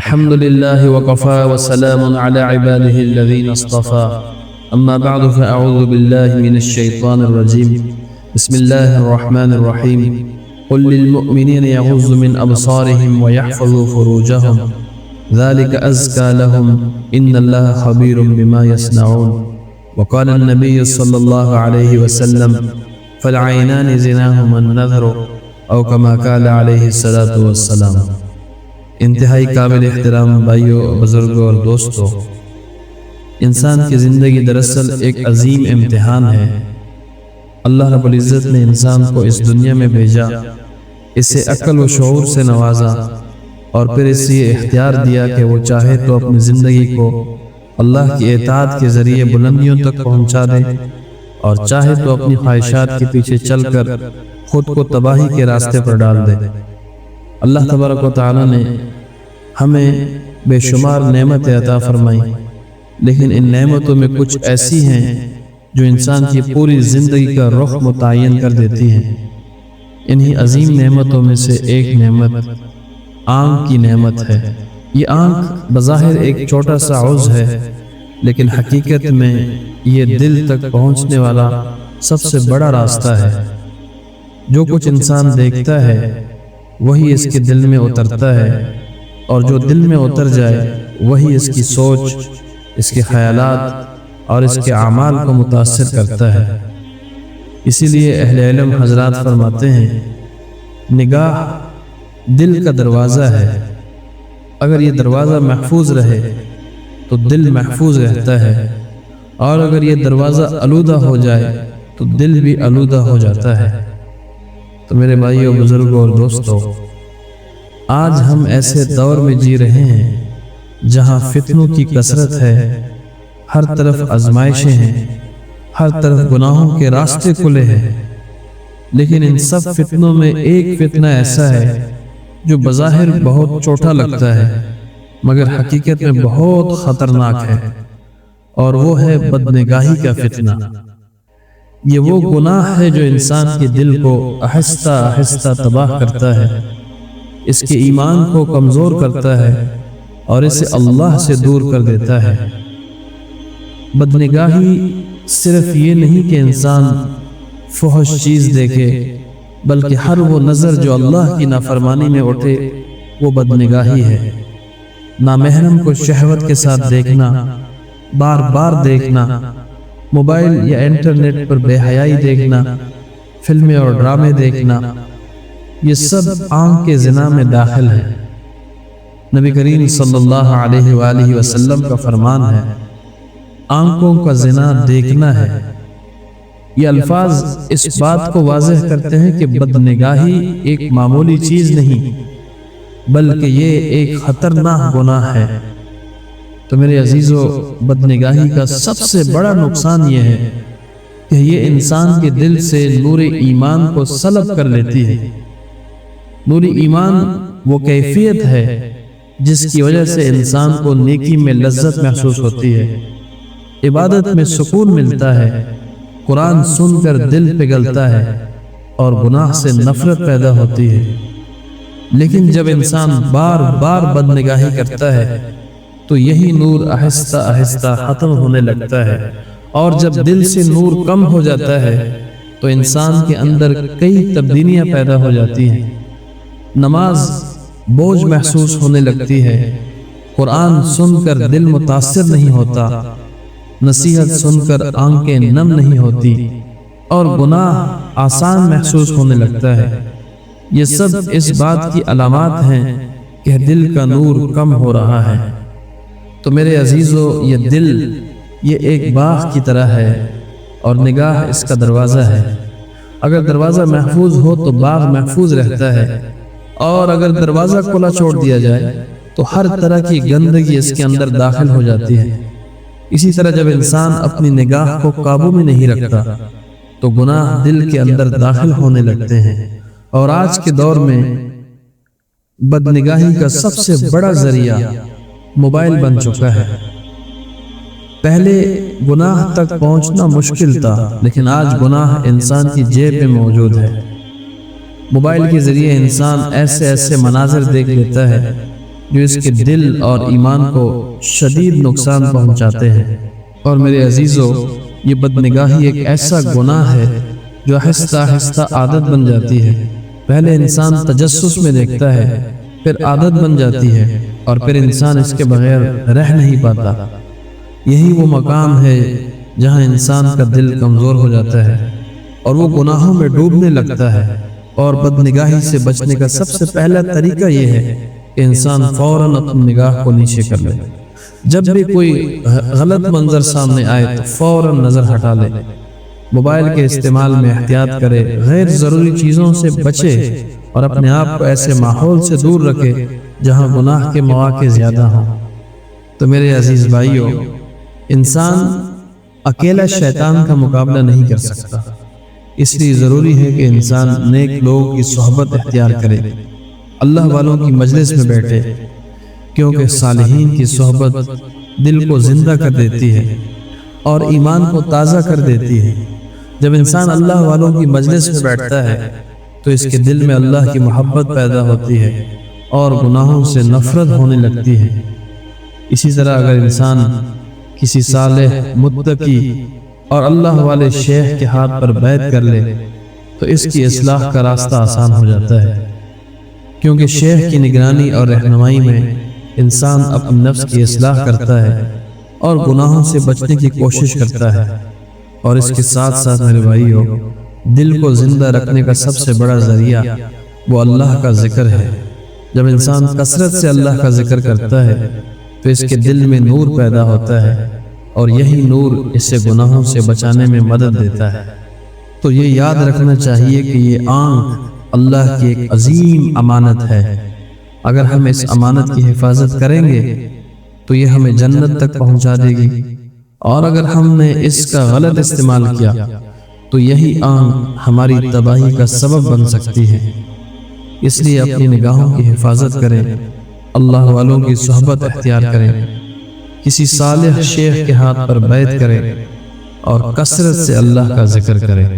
الحمد لله وكفى وسلام على عباده الذين اصطفى أما بعد فأعوذ بالله من الشيطان الرجيم بسم الله الرحمن الرحيم قل للمؤمنين يغضوا من أبصارهم ويحفظوا فروجهم ذلك أزكى لهم إن الله خبير بما يصنعون وقال النبي صلى الله عليه وسلم فالعينان زناهما النظر أو كما قال عليه الصلاة والسلام۔ انتہائی قابل احترام بھائیوں، بزرگوں اور دوستوں، انسان کی زندگی دراصل ایک عظیم امتحان ہے۔ اللہ رب العزت نے انسان کو اس دنیا میں بھیجا، اسے عقل و شعور سے نوازا اور پھر اسے اختیار دیا کہ وہ چاہے تو اپنی زندگی کو اللہ کی اطاعت کے ذریعے بلندیوں تک پہنچا دے اور چاہے تو اپنی خواہشات کے پیچھے چل کر خود کو تباہی کے راستے پر ڈال دے۔ اللہ تبارک و تعالی نے ہمیں بے شمار نعمتیں عطا فرمائی، لیکن ان نعمتوں میں کچھ ایسی ہیں جو انسان کی پوری زندگی کا رخ متعین کر دیتی ہیں۔ انہی عظیم نعمتوں میں سے ایک نعمت آنکھ کی نعمت ہے۔ یہ آنکھ بظاہر ایک چھوٹا سا عضو ہے، لیکن حقیقت میں یہ دل تک پہنچنے والا سب سے بڑا راستہ ہے۔ جو کچھ انسان دیکھتا ہے وہی اس کے دل میں اترتا ہے، اور جو دل میں اتر جائے وہی اس کی سوچ، اس کے خیالات اور اس کے اعمال کو متاثر کرتا ہے۔ اسی لیے اہل علم حضرات فرماتے ہیں، نگاہ دل کا دروازہ ہے، اگر یہ دروازہ محفوظ رہے تو دل محفوظ رہتا ہے، اور اگر یہ دروازہ آلودہ ہو جائے تو دل بھی آلودہ ہو جاتا ہے۔ تو میرے بھائیوں، بزرگوں اور دوستوں، آج ہم ایسے دور میں جی رہے ہیں جہاں فتنوں کی کثرت ہے، ہر طرف آزمائشیں ہیں، ہر طرف گناہوں کے راستے کھلے ہیں، لیکن ان سب فتنوں میں ایک فتنہ ایسا ہے جو بظاہر بہت چھوٹا لگتا ہے مگر حقیقت میں بہت خطرناک ہے، اور وہ ہے بدنگاہی کا فتنہ۔ یہ وہ گناہ ہے جو انسان کے دل کو آہستہ آہستہ تباہ کرتا ہے، اس کے ایمان کو کمزور کرتا ہے اور اسے اللہ سے دور کر دیتا ہے۔ بدنگاہی صرف یہ نہیں کہ انسان فحش چیز دیکھے، بلکہ ہر وہ نظر جو اللہ کی نافرمانی میں اٹھے وہ بدنگاہی ہے۔ نامحرم کو شہوت کے ساتھ دیکھنا، بار بار دیکھنا، موبائل یا انٹرنیٹ پر بے حیائی دیکھنا، فلمیں اور ڈرامے دیکھنا، یہ سب آنکھ کے زنا میں داخل ہے۔ نبی کریم صلی اللہ علیہ وآلہ وسلم کا فرمان ہے، آنکھوں کا زنا دیکھنا ہے۔ یہ الفاظ اس بات کو واضح کرتے ہیں کہ بدنگاہی ایک معمولی چیز نہیں بلکہ یہ ایک خطرناک گناہ ہے۔ تو میرے عزیزو، بدنگاہی کا سب سے بڑا نقصان یہ ہے کہ یہ انسان کے دل سے نور ایمان کو سلب کر لیتی ہے۔ نور ایمان وہ کیفیت ہے جس کی وجہ سے انسان کو نیکی میں لذت محسوس ہوتی ہے، عبادت میں سکون ملتا ہے، قرآن سن کر دل پگھلتا ہے اور گناہ سے نفرت پیدا ہوتی ہے۔ لیکن جب انسان بار بار بدنگاہی کرتا ہے تو یہی نور آہستہ آہستہ ختم ہونے لگتا ہے، اور جب دل سے نور کم ہو جاتا ہے تو انسان کے اندر کئی تبدیلیاں پیدا ہو جاتی ہیں۔ نماز بوجھ محسوس ہونے لگتی ہے، قرآن سن کر دل متاثر نہیں ہوتا، نصیحت سن کر آنکھیں نم نہیں ہوتی، اور گناہ آسان محسوس ہونے لگتا ہے۔ یہ سب اس بات کی علامات ہیں کہ دل کا نور کم ہو رہا ہے۔ تو میرے عزیزو، یہ دل یہ ایک باغ کی طرح ہے اور نگاہ اس کا دروازہ ہے۔ اگر دروازہ محفوظ ہو تو باغ محفوظ رہتا ہے، اور اگر دروازہ کھلا چھوڑ دیا جائے تو ہر طرح کی گندگی اس کے اندر داخل ہو جاتی ہے۔ اسی طرح جب انسان اپنی نگاہ کو قابو میں نہیں رکھتا تو گناہ دل کے اندر داخل ہونے لگتے ہیں، اور آج کے دور میں بدنگاہی کا سب سے بڑا ذریعہ موبائل بن چکا ہے۔ پہلے گناہ تک پہنچنا مشکل تھا، لیکن آج گناہ انسان کی جیب میں موجود ہے۔ موبائل کے ذریعے انسان ایسے مناظر دیکھ لیتا ہے جو اس کے دل اور ایمان کو شدید نقصان پہنچاتے ہیں۔ اور میرے عزیزو، یہ بدنگاہی ایک ایسا گناہ ہے جو آہستہ آہستہ عادت بن جاتی ہے۔ پہلے انسان تجسس میں دیکھتا ہے، پھر عادت بن جاتی ہے، اور پھر انسان اس کے بغیر رہ نہیں پاتا۔ یہی وہ مقام ہے جہاں انسان کا دل کمزور ہو جاتا ہے اور وہ گناہوں میں ڈوبنے لگتا ہے۔ اور بدنگاہی سے بچنے کا سب سے پہلا طریقہ یہ ہے کہ انسان فوراً اپنی نگاہ کو نیچے کر لے۔ جب بھی کوئی غلط منظر سامنے آئے تو فوراً نظر ہٹا لے، موبائل کے استعمال میں احتیاط کرے، غیر ضروری چیزوں سے بچے اور اپنے آپ کو ایسے ماحول سے دور رکھے جہاں گناہ کے مواقع زیادہ ہوں۔ تو میرے عزیز بھائیو، انسان اکیلا شیطان کا مقابلہ نہیں کر سکتا، اس لیے ضروری ہے کہ انسان نیک لوگوں کی صحبت اختیار کرے، اللہ والوں کی مجلس میں بیٹھے، کیونکہ صالحین کی صحبت دل کو زندہ کر دیتی ہے اور ایمان کو تازہ کر دیتی ہے۔ جب انسان اللہ والوں کی مجلس میں بیٹھتا ہے تو اس کے دل میں اللہ کی محبت پیدا ہوتی ہے اور گناہوں سے نفرت ہونے لگتی ہے۔ اسی طرح اگر انسان کسی صالح، متقی اور اللہ والے شیخ کے ہاتھ پر بیعت کر لے تو اس کی اصلاح کا راستہ آسان ہو جاتا ہے، کیونکہ شیخ کی نگرانی اور رہنمائی میں انسان اپنے نفس کی اصلاح کرتا ہے اور گناہوں سے بچنے کی کوشش کرتا ہے۔ اور اس کے ساتھ ساتھ میرے بھائیو، دل کو زندہ رکھنے کا سب سے بڑا ذریعہ وہ اللہ کا ذکر ہے۔ جب انسان کثرت سے اللہ کا ذکر کرتا ہے تو اس کے دل میں نور پیدا ہوتا ہے اور یہی نور اسے گناہوں سے بچانے میں مدد دیتا ہے۔ تو یہ یاد رکھنا چاہیے کہ یہ آنکھ اللہ کی ایک عظیم امانت ہے۔ اگر ہم اس امانت کی حفاظت کریں گے تو یہ ہمیں جنت تک پہنچا دے گی، اور اگر ہم نے اس کا غلط استعمال کیا تو یہی آنکھ ہماری تباہی کا سبب بن سکتی ہے۔ اس لیے اپنی نگاہوں کی حفاظت کریں، اللہ والوں کی صحبت اختیار کریں، کسی صالح شیخ کے ہاتھ پر بیعت کریں اور کثرت سے اللہ کا ذکر کریں۔